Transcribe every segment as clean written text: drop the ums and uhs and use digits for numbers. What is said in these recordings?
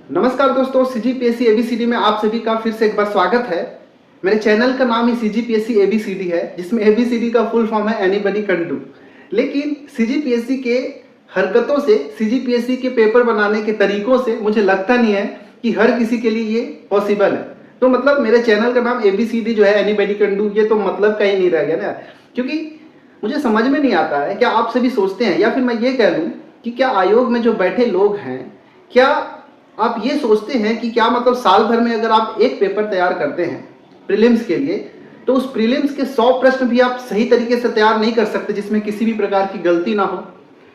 नमस्कार दोस्तों, CGPSC ABCD में आप सभी का फिर से एक बार स्वागत है। मेरे चैनल का नाम ही सीजीपीएससी एबीसीडी है, जिसमें एबीसीडी का फुल फॉर्म है एनीबडी कैन डू। लेकिन सीजीपीएससी के हरकतों से, सीजीपीएससी के पेपर बनाने के तरीकों से मुझे लगता नहीं है कि हर किसी के लिए ये पॉसिबल है। तो मतलब मेरे चैनल का नाम एबीसीडी जो है एनीबडी कैन डू, ये तो मतलब कहीं नहीं रह गया ना। क्योंकि मुझे समझ में नहीं आता है, क्या आप सभी सोचते हैं, या फिर मैं ये कह लूँ कि क्या आयोग में जो बैठे लोग हैं, क्या आप ये सोचते हैं कि क्या मतलब साल भर में अगर आप एक पेपर तैयार करते हैं प्रीलिम्स के लिए, तो उस प्रीलिम्स के 100 प्रश्न भी आप सही तरीके से तैयार नहीं कर सकते, जिसमें किसी भी प्रकार की गलती ना हो,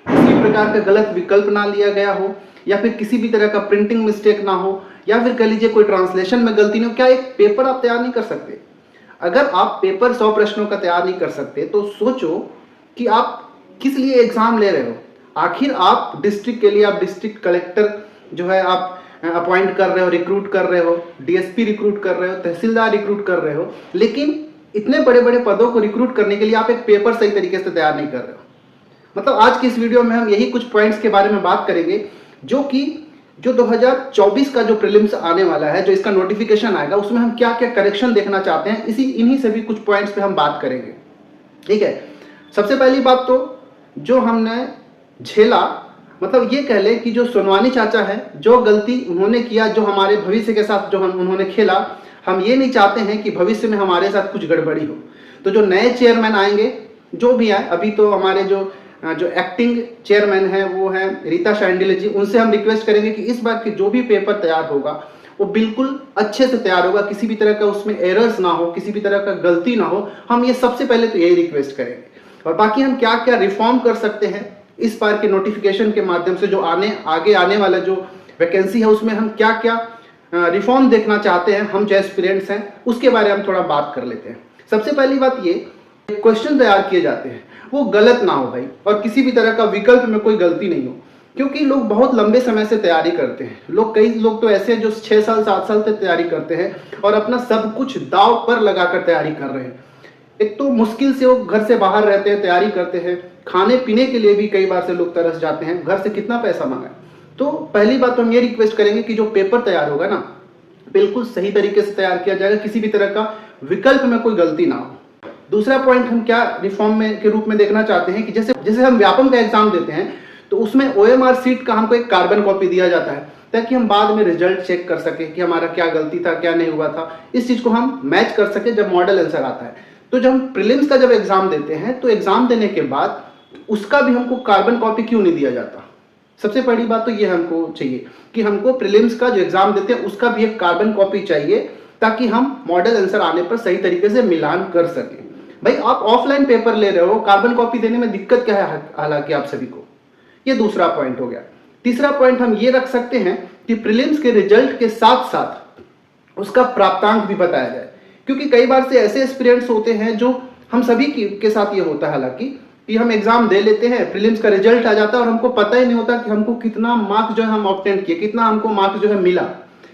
किसी भी प्रकार का गलत विकल्प ना लिया गया हो, या फिर किसी भी तरह का प्रिंटिंग मिस्टेक ना हो, या फिर कह लीजिए कोई ट्रांसलेशन में गलती ना हो। क्या एक पेपर आप तैयार नहीं कर सकते? अगर आप पेपर 100 प्रश्नों का तैयार नहीं कर सकते, तो सोचो कि आप किस लिए एग्जाम ले रहे हो। आखिर आप डिस्ट्रिक्ट के लिए, आप डिस्ट्रिक्ट कलेक्टर जो है आप अपॉइंट कर रहे हो, रिक्रूट कर रहे हो, डीएसपी रिक्रूट कर रहे हो, तहसीलदार रिक्रूट कर रहे हो, लेकिन इतने बड़े बड़े पदों को रिक्रूट करने के लिए आप एक पेपर सही तरीके से तैयार नहीं कर रहे हो। मतलब आज की इस वीडियो में हम यही कुछ पॉइंट्स के बारे में बात करेंगे, जो 2024 का जो प्रीलिम्स आने वाला है, जो इसका नोटिफिकेशन आएगा, उसमें हम क्या क्या करेक्शन देखना चाहते हैं, इन्हीं से भी कुछ पॉइंट्स पे हम बात करेंगे। ठीक है, सबसे पहली बात तो जो हमने झेला, मतलब ये कह ले कि जो सोनवानी चाचा है, जो गलती उन्होंने किया, जो हमारे भविष्य के साथ जो उन्होंने खेला, हम ये नहीं चाहते हैं कि भविष्य में हमारे साथ कुछ गड़बड़ी हो। तो जो नए चेयरमैन आएंगे, जो भी आए, अभी तो हमारे जो एक्टिंग चेयरमैन है वो है रीता शांडिल्य जी, उनसे हम रिक्वेस्ट करेंगे कि इस बार के जो भी पेपर तैयार होगा वो बिल्कुल अच्छे से तैयार होगा, किसी भी तरह का उसमें एरर्स ना हो, किसी भी तरह का गलती ना हो। हम ये सबसे पहले तो यही रिक्वेस्ट करेंगे। और बाकी हम क्या क्या रिफॉर्म कर सकते हैं इस बार के नोटिफिकेशन के माध्यम से, जो आगे आने वाला जो वैकेंसी है उसमें हम क्या क्या रिफॉर्म देखना चाहते हैं, हम जो एस्पिरेंट्स हैं, उसके बारे में हम थोड़ा बात कर लेते हैं। सबसे पहली बात ये, क्वेश्चन तैयार किए जाते हैं वो गलत ना हो भाई, और किसी भी तरह का विकल्प में कोई गलती नहीं हो। क्योंकि लोग बहुत लंबे समय से तैयारी करते हैं, कई लोग तो ऐसे हैं जो 6 साल 7 साल तक तैयारी करते हैं और अपना सब कुछ दांव पर लगाकर तैयारी कर रहे हैं। एक तो मुश्किल से वो घर से बाहर रहते हैं, तैयारी करते हैं, खाने पीने के लिए भी कई बार से लोग तरस जाते हैं, घर से कितना पैसा मांगा। तो पहली बात तो हम ये रिक्वेस्ट करेंगे कि जो पेपर तैयार होगा ना, बिल्कुल सही तरीके से तैयार किया जाएगा, किसी भी तरह का विकल्प में कोई गलती ना हो। दूसरा पॉइंट हम क्या रिफॉर्म में के रूप में देखना चाहते हैं कि जैसे हम व्यापम का एग्जाम देते हैं, तो उसमें ओएमआर सीट का हमको एक कार्बन कॉपी दिया जाता है, ताकि हम बाद में रिजल्ट चेक कर सके कि हमारा क्या गलती था, क्या नहीं हुआ था, इस चीज को हम मैच कर सके जब मॉडल आंसर आता है। तो जब हम प्रीलिम्स का जब एग्जाम देते हैं, तो एग्जाम देने के बाद उसका भी हमको कार्बन कॉपी क्यों नहीं दिया जाता? सबसे बड़ी बात तो ये हमको चाहिए कि हमको प्रीलिम्स का जो एग्जाम देते हैं उसका भी एक कार्बन कॉपी चाहिए, ताकि हम मॉडल आंसर आने पर सही तरीके से मिलान कर सकें। भाई आप ऑफलाइन पेपर ले रहे हो, कार्बन कॉपी देने में दिक्कत क्या है हालांकि आप सभी को? ये दूसरा पॉइंट हो गया। तीसरा पॉइंट हम ये रख सकते हैं कि प्रीलिम्स के रिजल्ट के साथ साथ उसका प्राप्तांक भी बताया जाए, क्योंकि कई बार से ऐसे एस्पिरेंट्स होते हैं, जो हम सभी के साथ ये होता है हालांकि, कि हम एग्जाम दे लेते हैं, प्रीलिम्स का रिजल्ट आ जाता है और हमको पता ही नहीं होता कि हमको कितना मार्क्स जो है हम ऑब्टेन किए, कितना हमको मार्क्स जो है मिला।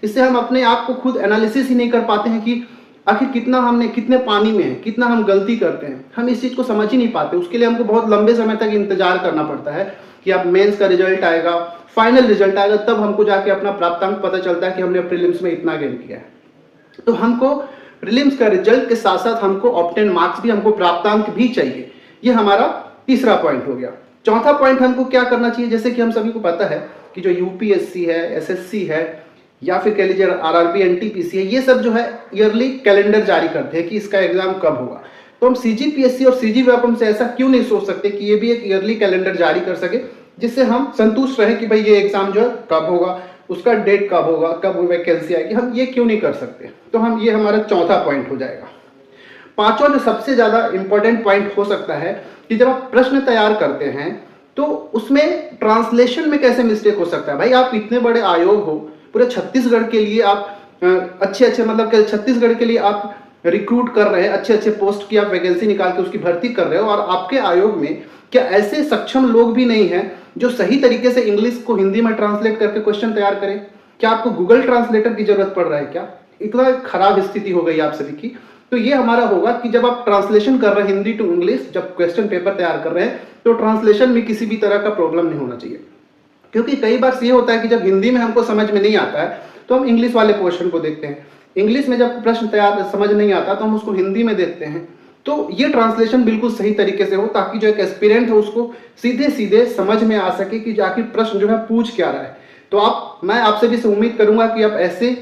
इससे हम अपने आप को खुद एनालिसिस ही नहीं कर पाते हैं कि आखिर कितने पानी में है, कितना हम गलती करते हैं, हम इस चीज को समझ ही नहीं पाते। उसके लिए हमको बहुत लंबे समय तक इंतजार करना पड़ता है कि अब मेंस का रिजल्ट आएगा, फाइनल रिजल्ट आएगा, तब हमको जाके अपना प्राप्तांक पता चलता है कि हमने प्रीलिम्स में इतना गेन किया है। तो हमको प्रीलिम्स का रिजल्ट के साथ साथ हमको ऑब्टेन मार्क्स भी, हमको प्राप्तांक भी चाहिए। ये हमारा तीसरा पॉइंट हो गया। चौथा पॉइंट हमको क्या करना चाहिए, जैसे कि हम सभी को पता है कि जो यूपीएससी है, एसएससी है, या फिर कह लीजिए आरआरबी, एनटीपीसी है, ये सब जो है ईयरली कैलेंडर जारी करते हैं कि इसका एग्जाम कब होगा। तो हम सीजीपीएससी और सीजी व्यापम से ऐसा क्यों नहीं सोच सकते कि ये भी एक ईयरली कैलेंडर जारी कर सके, जिससे हम संतुष्ट रहे कि भाई ये एग्जाम जो है कब होगा, उसका डेट कब होगा, कब वैकेंसी आएगी। हम ये क्यों नहीं कर सकते? तो हम ये हमारा चौथा पॉइंट हो जाएगा। पांचवा जो सबसे ज्यादा इंपॉर्टेंट पॉइंट हो सकता है कि जब आप प्रश्न तैयार करते हैं, तो उसमें ट्रांसलेशन में कैसे मिस्टेक हो सकता है। भाई आप इतने बड़े आयोग हो, पूरे छत्तीसगढ़ के लिए आप अच्छे मतलब छत्तीसगढ़ के लिए आप रिक्रूट कर रहे हैं, अच्छे पोस्ट की आप वैकेंसी निकाल के उसकी भर्ती कर रहे हो, और आपके आयोग में क्या ऐसे सक्षम लोग भी नहीं हैं जो सही तरीके से इंग्लिश को हिंदी में ट्रांसलेट करके क्वेश्चन तैयार करें? क्या आपको गूगल ट्रांसलेटर की जरूरत पड़ रहा है क्या? इतना खराब स्थिति हो गई आप सभी की। तो ये हमारा होगा कि जब आप ट्रांसलेशन कर रहे हैं हिंदी टू इंग्लिश, जब क्वेश्चन पेपर तैयार कर रहे हैं, तो ट्रांसलेशन में किसी भी तरह का प्रॉब्लम नहीं होना चाहिए। क्योंकि कई बार ये होता है कि जब हिंदी में हमको समझ में नहीं आता है तो हम इंग्लिश वाले पोर्शन को देखते हैं, इंग्लिश में जब प्रश्न तैयार समझ नहीं आता तो हम उसको हिंदी में देखते हैं। तो ये ट्रांसलेशन बिल्कुल सही तरीके से हो ताकि जो एक एस्पिरेंट है उसको सीधे सीधे समझ में आ सके कि आखिर प्रश्न जो है पूछ क्या रहा है। तो मैं आपसे भी से उम्मीद करूंगा कि आप ऐसे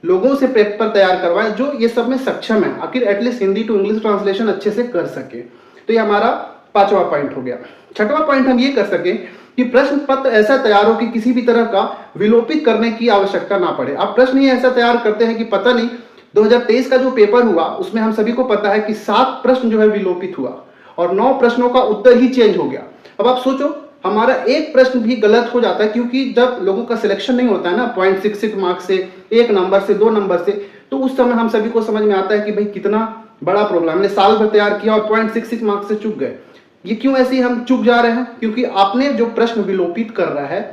लोगों से पेपर तैयार करवाएं जो ये सब में सक्षम है, आखिर at least Hindi to English translation अच्छे से कर सके। तो ये हमारा 5वां पॉइंट हो गया। 6वां पॉइंट हम ये कर सके कि प्रश्न पत्र ऐसा तैयार हो कि किसी भी तरह का विलोपित करने की आवश्यकता ना पड़े। आप प्रश्न ही ऐसा तैयार करते हैं कि पता नहीं 2023 का जो पेपर हुआ उसमें हम सभी को पता है कि 7 प्रश्न जो है विलोपित हुआ और 9 प्रश्नों का उत्तर ही चेंज हो गया। अब आप सोचो हमारा एक प्रश्न भी गलत हो जाता है, क्योंकि जब लोगों का सिलेक्शन नहीं होता है ना 0.66 मार्क्स से, 1 नंबर से, 2 नंबर से, तो उस समय हम सभी को समझ में आता है कि भाई कितना बड़ा प्रॉब्लम, हमने साल भर तैयार किया और 0.66 मार्क्स से चूक गए। ये क्यों ऐसे ही हम चूक जा रहे हैं? क्योंकि आपने जो प्रश्न विलोपित कर रहा है,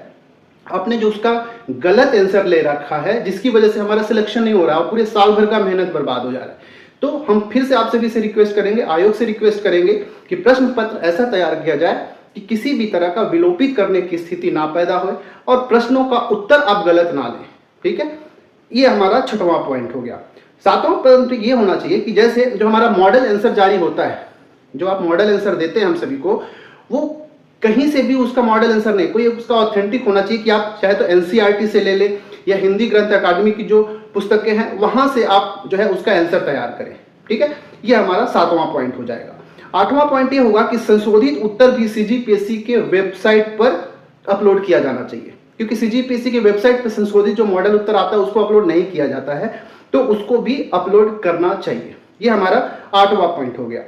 आपने जो उसका गलत आंसर ले रखा है, जिसकी वजह से हमारा सिलेक्शन नहीं हो रहा है और पूरे साल भर का मेहनत बर्बाद हो जा रहा है। तो हम फिर से आपसे भी से रिक्वेस्ट करेंगे, आयोग से रिक्वेस्ट करेंगे कि प्रश्न पत्र ऐसा तैयार किया जाए कि किसी भी तरह का विलोपित करने की स्थिति ना पैदा हो और प्रश्नों का उत्तर आप गलत ना लें। ठीक है, ये हमारा 6वां पॉइंट हो गया। 7वां पॉइंट ये होना चाहिए कि जैसे जो हमारा मॉडल आंसर जारी होता है, जो आप मॉडल आंसर देते हैं हम सभी को, वो कहीं से भी उसका मॉडल आंसर नहीं, कोई उसका ऑथेंटिक होना चाहिए कि आप चाहे तो एनसीईआरटी से ले लें या हिंदी ग्रंथ अकादमी की जो पुस्तकें हैं वहां से आप जो है उसका आंसर तैयार करें। ठीक है, ये हमारा 7वां पॉइंट हो जाएगा। 8वां पॉइंट ये होगा कि संशोधित उत्तर भी सीजीपीएससी के वेबसाइट पर अपलोड किया जाना चाहिए, क्योंकि सीजीपीएससी के वेबसाइट पर संशोधित जो मॉडल उत्तर आता है उसको अपलोड नहीं किया जाता है, तो उसको भी अपलोड करना चाहिए। ये हमारा 8वां पॉइंट हो गया।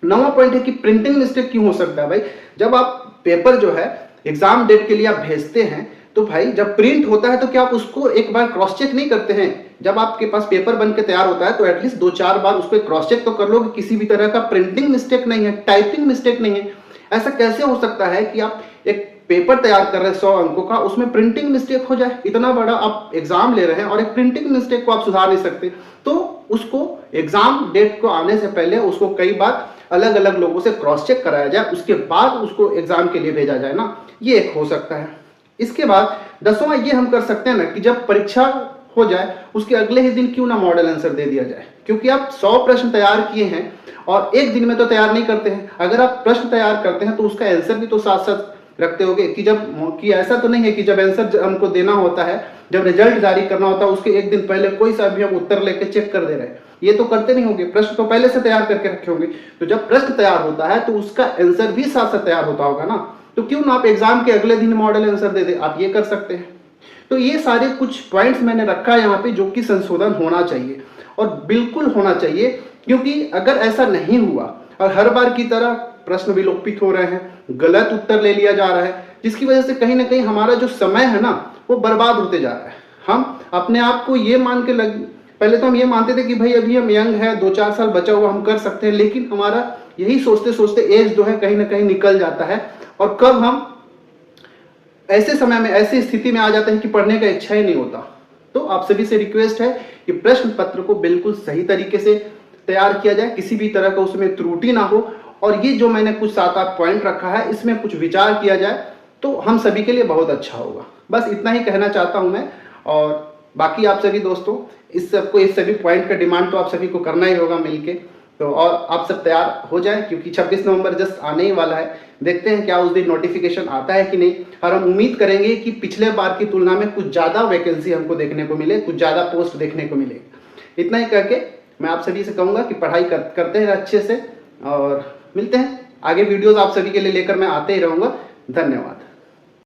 9वां पॉइंट है कि प्रिंटिंग मिस्टेक क्यों हो सकता है भाई? जब आप पेपर जो है एग्जाम डेट के लिए आप भेजते हैं तो भाई जब प्रिंट होता है तो क्या आप उसको एक बार क्रॉस चेक नहीं करते हैं? जब आपके पास पेपर बन के तैयार होता है तो एटलीस्ट 2-4 बार उसको क्रॉस चेक तो कर लो कि किसी भी तरह का प्रिंटिंग मिस्टेक नहीं है, टाइपिंग मिस्टेक नहीं है। ऐसा कैसे हो सकता है कि आप एक पेपर तैयार कर रहे हैं 100 अंकों का, उसमें प्रिंटिंग मिस्टेक हो जाए? इतना बड़ा आप एग्जाम ले रहे हैं और एक प्रिंटिंग मिस्टेक को आप सुधार नहीं सकते? तो उसको एग्जाम डेट को आने से पहले उसको कई बार अलग अलग लोगों से क्रॉस चेक कराया जाए, उसके बाद उसको एग्जाम के लिए भेजा जाए ना, ये एक हो सकता है। इसके बाद 10वां ये हम कर सकते हैं ना कि जब परीक्षा हो जाए उसके अगले ही दिन क्यों ना मॉडल आंसर दे दिया जाए, क्योंकि आप 100 प्रश्न तैयार किए हैं और एक दिन में तो तैयार नहीं करते हैं। अगर आप प्रश्न तैयार करते हैं तो उसका आंसर भी तो साथ साथ रखते होगे कि ऐसा तो नहीं है कि जब आंसर हमको देना होता है, जब रिजल्ट जारी करना होता है उसके एक दिन पहले कोई सा भी हम उत्तर लेके चेक कर दे रहे हैं, ये तो करते नहीं होंगे। प्रश्न तो पहले से तैयार करके रखे होंगे, तो जब प्रश्न तैयार होता है तो उसका आंसर भी साथ साथ तैयार होता होगा ना, तो क्यों ना आप एग्जाम के अगले दिन मॉडल आंसर दे दे, आप ये कर सकते हैं। तो ये सारे कुछ पॉइंट्स मैंने रखा है यहाँ पे जो कि संशोधन होना चाहिए और बिल्कुल होना चाहिए, क्योंकि अगर ऐसा नहीं हुआ और हर बार की तरह प्रश्न विलोपित हो रहे हैं, गलत उत्तर ले लिया जा रहा है, जिसकी वजह से कहीं ना कहीं हमारा जो समय है ना वो बर्बाद होते जा रहा है। हम अपने आप को ये मान के पहले तो हम ये मानते थे कि भाई अभी हम यंग है, 2-4 साल बचा हुआ हम कर सकते हैं, लेकिन हमारा यही सोचते सोचते एज जो है कहीं ना कहीं निकल जाता है और कब हम ऐसे समय में ऐसी स्थिति में आ जाते हैं कि पढ़ने का इच्छा ही नहीं होता। तो आप सभी से रिक्वेस्ट है कि प्रश्न पत्र को बिल्कुल सही तरीके से तैयार किया जाए, किसी भी तरह का उसमें त्रुटि ना हो, और ये जो मैंने कुछ 7-8 पॉइंट रखा है इसमें कुछ विचार किया जाए तो हम सभी के लिए बहुत अच्छा होगा। बस इतना ही कहना चाहता हूं मैं, और बाकी आप सभी दोस्तों इस सभी पॉइंट का डिमांड तो आप सभी को करना ही होगा मिलके, तो और आप सब तैयार हो जाएं, क्योंकि 26 नवंबर जस्ट आने ही वाला है। देखते हैं क्या उस दिन नोटिफिकेशन आता है कि नहीं, और हम उम्मीद करेंगे कि पिछले बार की तुलना में कुछ ज़्यादा वैकेंसी हमको देखने को मिले, कुछ ज़्यादा पोस्ट देखने को मिले। इतना ही करके मैं आप सभी से कहूँगा कि पढ़ाई करते हैं अच्छे से, और मिलते हैं आगे वीडियोज़ आप सभी के लिए लेकर मैं आते ही रहूँगा। धन्यवाद।